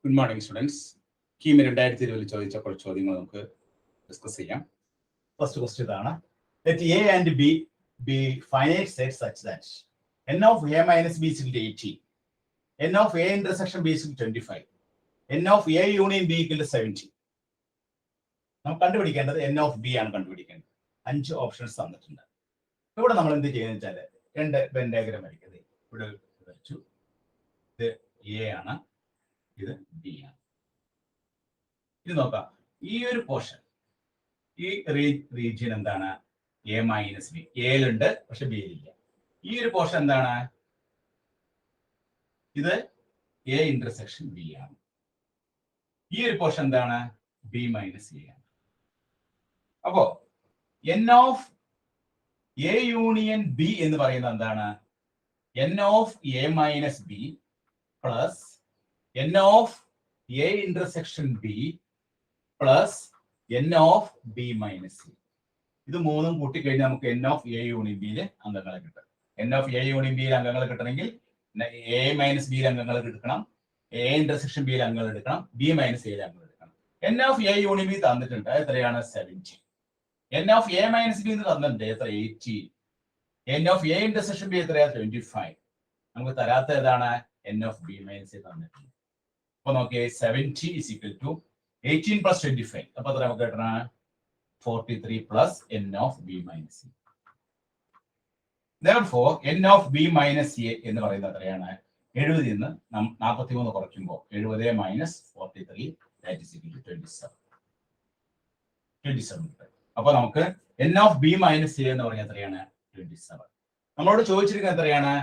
Good morning, students. Keam 2020 ചോദിച്ച കുറച്ച് ചോദ്യങ്ങൾ നമുക്ക് ഡിസ്കസ് ചെയ്യാം. ഫസ്റ്റ് ക്വസ്റ്റ്യൻ ഇതാണ്. Let A and B be finite sets such that n of A minus B is equal to 80, n of A intersection B is equal to 25, n of A union B equal to 70. നമുക്ക് കണ്ടുപിടിക്കേണ്ടത് n of B ആണ് കണ്ടുപിടിക്കേണ്ടത്. 5 options തന്നിട്ടുണ്ട്. ഇവിടെ നമ്മൾ എന്ത് ചെയ്യുന്നത് വെച്ചാൽ രണ്ട് വെൻ ഡയഗ്രം വരയ്ക്കുന്നത്. ഇവിടെ വരച്ചു. ഇത് A ആണ്, ഇത് B ആണ്. ഇത് നോക്കാം. ഈ ഒരു പോർഷൻ, ഈ റീജിയൻ എന്താണ്? A minus B. എയിലുണ്ട് പക്ഷെ ബിയിലില്ല. ഈ ഒരു പോർഷൻ എന്താണ്? ഇത് A ഇന്റർസെക്ഷൻ ബി ആണ്. ഈ ഒരു പോർഷൻ എന്താണ്? B മൈനസ് എ ആണ്. അപ്പോ n of A union B എന്ന് പറയുന്നത് എന്താണ്? n of A minus B plus n of A intersection B plus n of B minus C. ഇത് മൂന്നും കൂട്ടിക്കഴിഞ്ഞാൽ നമുക്ക് n ഓഫ് A യൂണിയൻ ബിയിലെ അംഗങ്ങളെ കിട്ടും. n ഓഫ് A യൂണിയൻ ബിയിലെ അംഗങ്ങൾ കിട്ടണമെങ്കിൽ A മൈനസ് ബിയിലെ അംഗങ്ങൾ എടുക്കണം, A ഇന്റർസെക്ഷൻ ബിയിലെ അംഗങ്ങൾ എടുക്കണം, B മൈനസ് എയിലെ അംഗങ്ങൾ എടുക്കണം. n of A union B തന്നിട്ടുണ്ട്, എത്രയാണ്? 70. n of A minus B എന്ന് തന്നിട്ടുണ്ട്, എത്ര? 80. n of A intersection B എത്രയാ? 25. നമുക്ക് തരാത്ത ഏതാണ്? n of B minus A തന്നിട്ടുണ്ട്. അപ്പൊ നോക്കിയേ, 70 is equal to 18 plus 25. അപ്പൊ എത്ര നമുക്ക് കിട്ടണം? 43 plus n of B minus C. Therefore, n of B minus A എന്ന് പറയുന്നത് എത്രയാണ്? 70 നിന്ന് 43 കുറയ്ക്കുമ്പോൾ 70 minus 43, that is equal to 27. 27. അപ്പൊ നമുക്ക് n of B minus A എന്ന് പറഞ്ഞാൽ എത്രയാണ്? 27. നമ്മളോട് ചോദിച്ചിരിക്കുന്നത് എത്രയാണ്?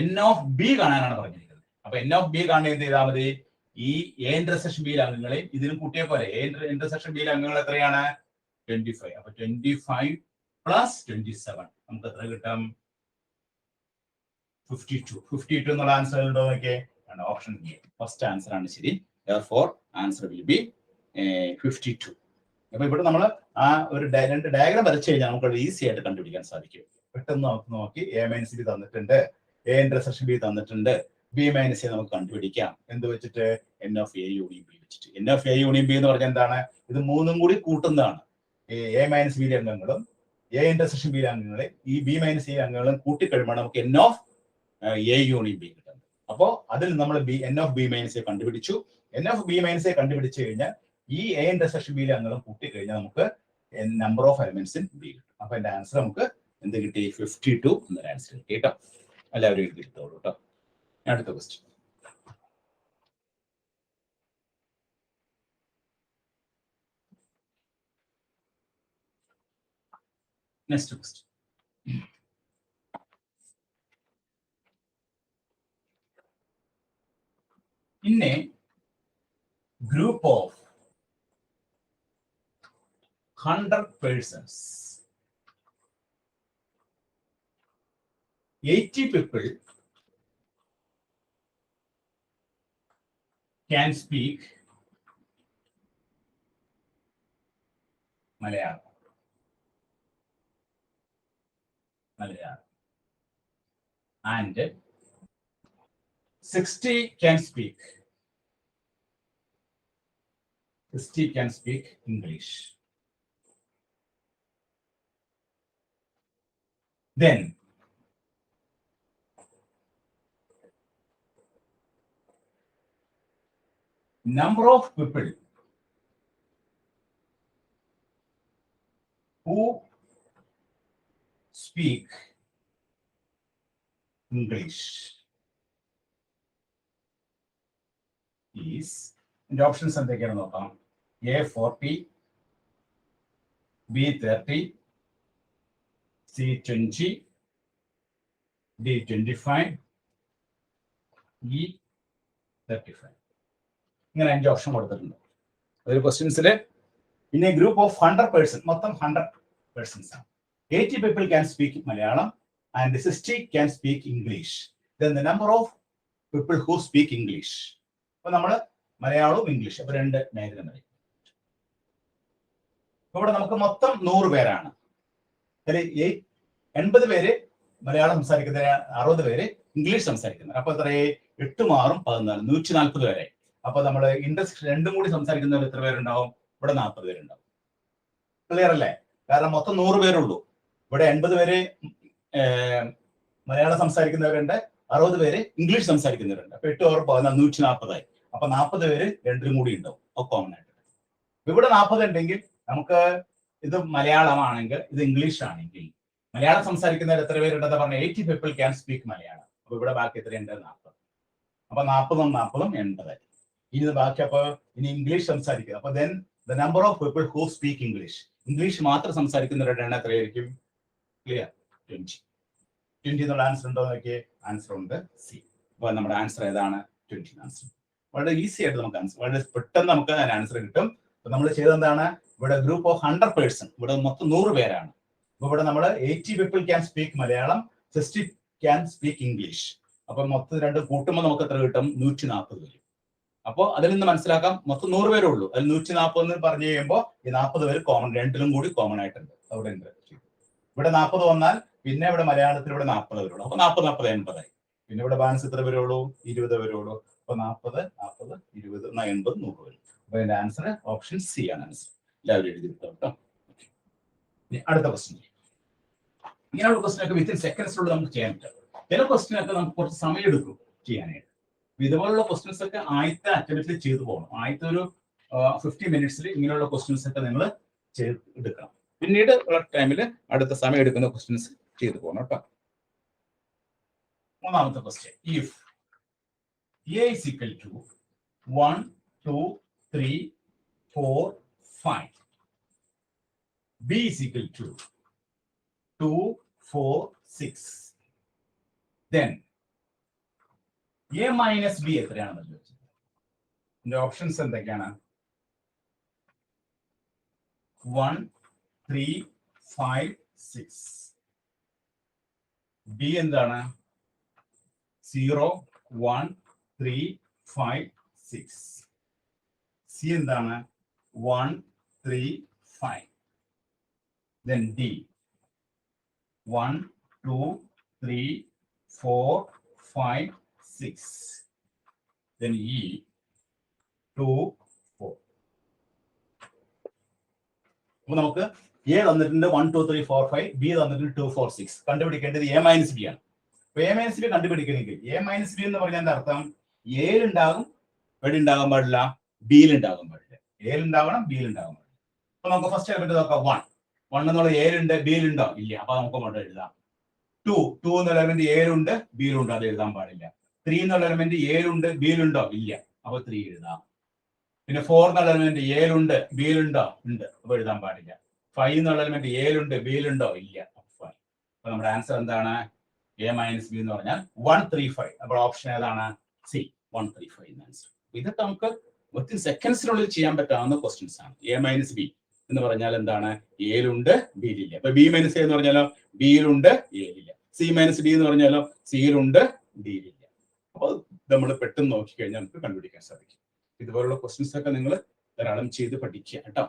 n of B കാണാനാണ് പറഞ്ഞിരിക്കുന്നത്. അപ്പൊ n of B കാണാൻ എന്ത് ചെയ്താൽ മതി? ഈ A ഇന്റർസെക്ഷൻ ബിയിലെ അംഗങ്ങളെ ഇതിനും കൂട്ടിയ പോലെ. A ഇന്റർസെക്ഷൻ ബിയിലെ അംഗങ്ങൾ എത്രയാണ്? 25. അപ്പൊ 25 പ്ലസ് 27 നമുക്ക് എത്ര കിട്ടും? 52. 52 എന്നുള്ള ആൻസർ ഉണ്ടോ നോക്കിയേ. ഓപ്ഷൻ ബി ഫസ്റ്റ് ആൻസർ ആണ് ശരി. Therefore, answer will be 52. അപ്പൊ ഇവിടെ നമ്മൾ ആ ഒരു രണ്ട് ഡയഗ്രാം വരച്ചു കഴിഞ്ഞാൽ നമുക്ക് ഈസി ആയിട്ട് കണ്ടുപിടിക്കാൻ സാധിക്കും. പെട്ടെന്ന് നമുക്ക് നോക്കി A മൈനസ് ബി തന്നിട്ടുണ്ട്, A ഇന്റർസെക്ഷൻ ബി തന്നിട്ടുണ്ട്, B മൈനസ് എ നമുക്ക് കണ്ടുപിടിക്കാം. എന്ത് വെച്ചിട്ട്? n of A union B വെച്ചിട്ട്. n of A union B എന്ന് പറഞ്ഞാൽ എന്താണ്? ഇത് മൂന്നും കൂടി കൂട്ടുന്നതാണ്. A മൈനസ് ബിയിലെ അംഗങ്ങളും A ഇന്റർസെക്ഷൻ ബിയിലെ അംഗങ്ങളെ ഈ B മൈനസ് എ അംഗങ്ങളും കൂട്ടിക്കഴിയുമ്പോൾ നമുക്ക് n of A union B കിട്ടുന്നത്. അപ്പോൾ അതിൽ നമ്മൾ n of B minus A കണ്ടുപിടിച്ചു. n of B minus A കണ്ടുപിടിച്ചു കഴിഞ്ഞാൽ ഈ A ഇന്റർസെക്ഷൻ ബിയിലെ അംഗങ്ങളും കൂട്ടിക്കഴിഞ്ഞാൽ നമുക്ക് number of elements in B കിട്ടും. അപ്പൊ എന്റെ ആൻസർ നമുക്ക് എന്ത് കിട്ടി? 52 എന്നൊരു ആൻസർ കിട്ടി കേട്ടോ. എല്ലാവരും എഴുതിയെടുത്തോളൂ കേട്ടോ. അടുത്ത question. Next question. In a group of 100 persons, 80 people can speak Malayalam. And 60 can speak English. Then number of people who speak English is, the options എന്തൊക്കെയാണ് നോക്കാം. A 40, B 30, C 20, D 25, E 35. ഇങ്ങനെ 5 option കൊടുത്തിട്ടുണ്ട്. ഒരു ക്വസ്റ്റ്യൻസിൽ in a group of 100 person, മൊത്തം 100 persons ആണ്. 80 people can speak Malayalam and 60 can speak English. Then the number of people who speak English. അപ്പോൾ നമ്മൾ മലയാളവും ഇംഗ്ലീഷും അപ്പോൾ രണ്ട് മേഖല മതി. ഇവിടെ നമുക്ക് മൊത്തം 100 പേരാണ്. 80 പേര് മലയാളം സംസാരിക്കുന്ന, 60 പേര് ഇംഗ്ലീഷ് സംസാരിക്കുന്നത്. അപ്പൊ എത്ര? 8 മാറും 14, 140 പേരായി. അപ്പൊ നമ്മൾ ഇൻഡസ്ട്രി രണ്ടും കൂടി സംസാരിക്കുന്നവർ എത്ര പേരുണ്ടാവും? ഇവിടെ 40 പേരുണ്ടാവും. ക്ലിയർ അല്ലേ? കാരണം മൊത്തം 100 പേരുള്ളൂ. ഇവിടെ 80 പേര് മലയാളം സംസാരിക്കുന്നവരുണ്ട്, 60 പേര് ഇംഗ്ലീഷ് സംസാരിക്കുന്നവരുണ്ട്. അപ്പൊ 8 ഓവർ 140 ആയി. അപ്പൊ 40 പേര് രണ്ടിലും കൂടി ഉണ്ടാവും, ഒക്കെ കോമൺ ആയിട്ട്. ഇവിടെ 40 ഉണ്ടെങ്കിൽ നമുക്ക് ഇത് മലയാളമാണെങ്കിൽ, ഇത് ഇംഗ്ലീഷ് ആണെങ്കിൽ, മലയാളം സംസാരിക്കുന്നവർ എത്ര പേരുണ്ടെന്ന് പറഞ്ഞാൽ 80 people can speak മലയാളം. അപ്പൊ ഇവിടെ ബാക്കി എത്രയുണ്ട്? 40. അപ്പൊ 40ഉം 40ഉം 80. ഇനി ബാക്കി അപ്പൊ ഇനി ഇംഗ്ലീഷ് സംസാരിക്കുക. അപ്പൊ then the number of people who speak English, English മാത്രം സംസാരിക്കുന്നവരുടെ എണ്ണം എത്രയായിരിക്കും? ക്ലിയർ? 20. 20 എന്നുള്ള ആൻസർ ഉണ്ടോ നോക്കിയേ. ആൻസർ ഉണ്ട്, സി. അപ്പൊ നമ്മുടെ ആൻസർ ഏതാണ്? 20 ആൻസർ. വളരെ ഈസി ആയിട്ട് നമുക്ക് ആൻസർ, വളരെ പെട്ടെന്ന് നമുക്ക് ആൻസർ കിട്ടും. അപ്പൊ നമ്മൾ ചെയ്തെന്താണ്? ഇവിടെ ഗ്രൂപ്പ് ഓഫ് 100 പേഴ്സൺ, ഇവിടെ മൊത്തം 100 പേരാണ്. അപ്പൊ ഇവിടെ നമ്മൾ 80 people can speak Malayalam, 60 can speak English. അപ്പൊ മൊത്തം രണ്ട് കൂട്ടുമ്പോൾ നമുക്ക് എത്ര കിട്ടും? 140 വരും. അപ്പോൾ അതിൽ നിന്ന് മനസ്സിലാക്കാം മൊത്തം 100 പേരേ ഉള്ളൂ. അതിൽ 140 എന്ന് പറഞ്ഞു കഴിയുമ്പോൾ ഈ 40 പേര് കോമൺ, രണ്ടിലും കൂടി കോമൺ ആയിട്ടുണ്ട്. അവിടെ ഉണ്ട്. ഇവിടെ 40 വന്നാൽ പിന്നെ ഇവിടെ മലയാളത്തിൽ ഇവിടെ 40 വരുള്ളൂ. അപ്പൊ 40, 40, 80 ആയി. പിന്നെ ഇവിടെ ബാലൻസ് എത്ര വരുള്ളൂ? 20 വരുള്ളൂ. അപ്പൊ 40, 40, 20, 80, 100 വരും. അപ്പൊ അതിന്റെ ആൻസർ ഓപ്ഷൻ സി ആണ് ആൻസർ. എല്ലാവരും എഴുതി കേട്ടോ. അടുത്ത ക്വസ്റ്റ്യൻ. ഇങ്ങനെയുള്ള ക്വസ്റ്റ്യൻ ഒക്കെ വിത്തിൻ സെക്കൻഡ്സിലുള്ള നമുക്ക് ചെയ്യാൻ പറ്റും. ചില ക്വസ്റ്റ്യൻ ഒക്കെ നമുക്ക് കുറച്ച് സമയം എടുക്കും ചെയ്യാനായിട്ട്. ഇതുപോലുള്ള ക്വസ്റ്റ്യൻസ് ഒക്കെ ആദ്യത്തെ അറ്റംപ്റ്റിൽ ചെയ്തു പോകണം. ആദ്യത്തെ ഒരു 50 മിനിറ്റ്സിൽ ഇങ്ങനെയുള്ള ക്വസ്റ്റ്യൻസ് ഒക്കെ നിങ്ങൾ എടുക്കണം. പിന്നീട് ഉള്ള ടൈമിൽ അടുത്ത സമയം എടുക്കുന്ന ക്വസ്റ്റ്യൻസ് ചെയ്തു പോകണം കേട്ടോ. മൂന്നാമത്തെ question. If A is equal to 1, 2, 3, 4, 5, b is equal to 2, 4, 6, then a minus b എത്രയാണെന്ന് ചോദിച്ചത്. ഇതിന്റെ ഓപ്ഷൻസ് എന്തൊക്കെയാണ്? 1, 3, 5, 6. b എന്താണ്? 0, 1, 3, 5, 6. c എന്താണ്? 1, 3, 5. then d 1, 2, 3, 4, 5, 6. then e 2, 4. അപ്പൊ നമുക്ക് എ തന്നിട്ടുണ്ട് 1, 2, 3, 4, 5, ബി തന്നിട്ടുണ്ട് 2, 4, 6. കണ്ടുപിടിക്കേണ്ടത് എ മൈനസ് ബി ആണ്. അപ്പൊ എ മൈനസ് ബി കണ്ടുപിടിക്കണമെങ്കിൽ എ മൈനസ് ബി എന്ന് പറഞ്ഞാൽ എന്താ അർത്ഥം? എയിൽ ഉണ്ടാകും, എവിടെ ഉണ്ടാകാൻ പാടില്ല? ബിയിൽ ഉണ്ടാകാൻ പാടില്ല. എയിൽ ഉണ്ടാവണം, ബിയിൽ ഉണ്ടാകാൻ പാടില്ല. അപ്പൊ നമുക്ക് ഫസ്റ്റ് എലിമെന്റ് നോക്കാം. 1 എന്നുള്ള എയിലുണ്ട്, ബിയിലുണ്ടോ? ഇല്ല. അപ്പൊ നമുക്ക് അങ്ങോട്ട് എഴുതാം. 2 എന്നുള്ള എലിമെന്റ് എയിലുണ്ട്, ബിയിലുണ്ടോ? അത് എഴുതാൻ പാടില്ല. 3 എന്നുള്ള എലിമെന്റ് എയിലുണ്ട്, ബിയിലുണ്ടോ? ഇല്ല. അപ്പൊ 3 എഴുതാം. പിന്നെ 4 എന്നുള്ള എലിമെന്റ് എയിലുണ്ട്, ബിയിലുണ്ടോ? ഉണ്ട്. അപ്പൊ എഴുതാൻ പാടില്ല. 5 എന്നുള്ള എലിമെന്റ് എയിലുണ്ട്, ബിയിലുണ്ടോ? ഇല്ല. അപ്പൊ നമ്മുടെ ആൻസർ എന്താണ്? എ മൈനസ് ബി എന്ന് പറഞ്ഞാൽ 135. അപ്പോൾ ഓപ്ഷൻ ഏതാണ്? സി, 135 എന്ന ആൻസർ. ഇതൊക്കെ നമുക്ക് വിത്തിൻ സെക്കൻഡ്സിനുള്ളിൽ ചെയ്യാൻ പറ്റാവുന്ന ക്വസ്റ്റ്യൻസ് ആണ്. എ മൈനസ് ബി എന്ന് പറഞ്ഞാൽ എന്താണ്? എയിലുണ്ട്, ബിയിലില്ല. അപ്പൊ ബി മൈനസ് എ എന്ന് പറഞ്ഞാലോ ബിയിലുണ്ട്, എയിലില്ല. സി മൈനസ് ഡി എന്ന് പറഞ്ഞാലോ സിയിലുണ്ട്, ഡിയിലില്ല. അപ്പോൾ നമ്മൾ പെട്ടെന്ന് നോക്കിക്കഴിഞ്ഞാൽ നമുക്ക് കണ്ടുപിടിക്കാൻ സാധിക്കും. ഇതുപോലുള്ള ക്വസ്റ്റ്യൻസ് ഒക്കെ നിങ്ങൾ ധാരാളം ചെയ്ത് പഠിക്കുക കേട്ടോ.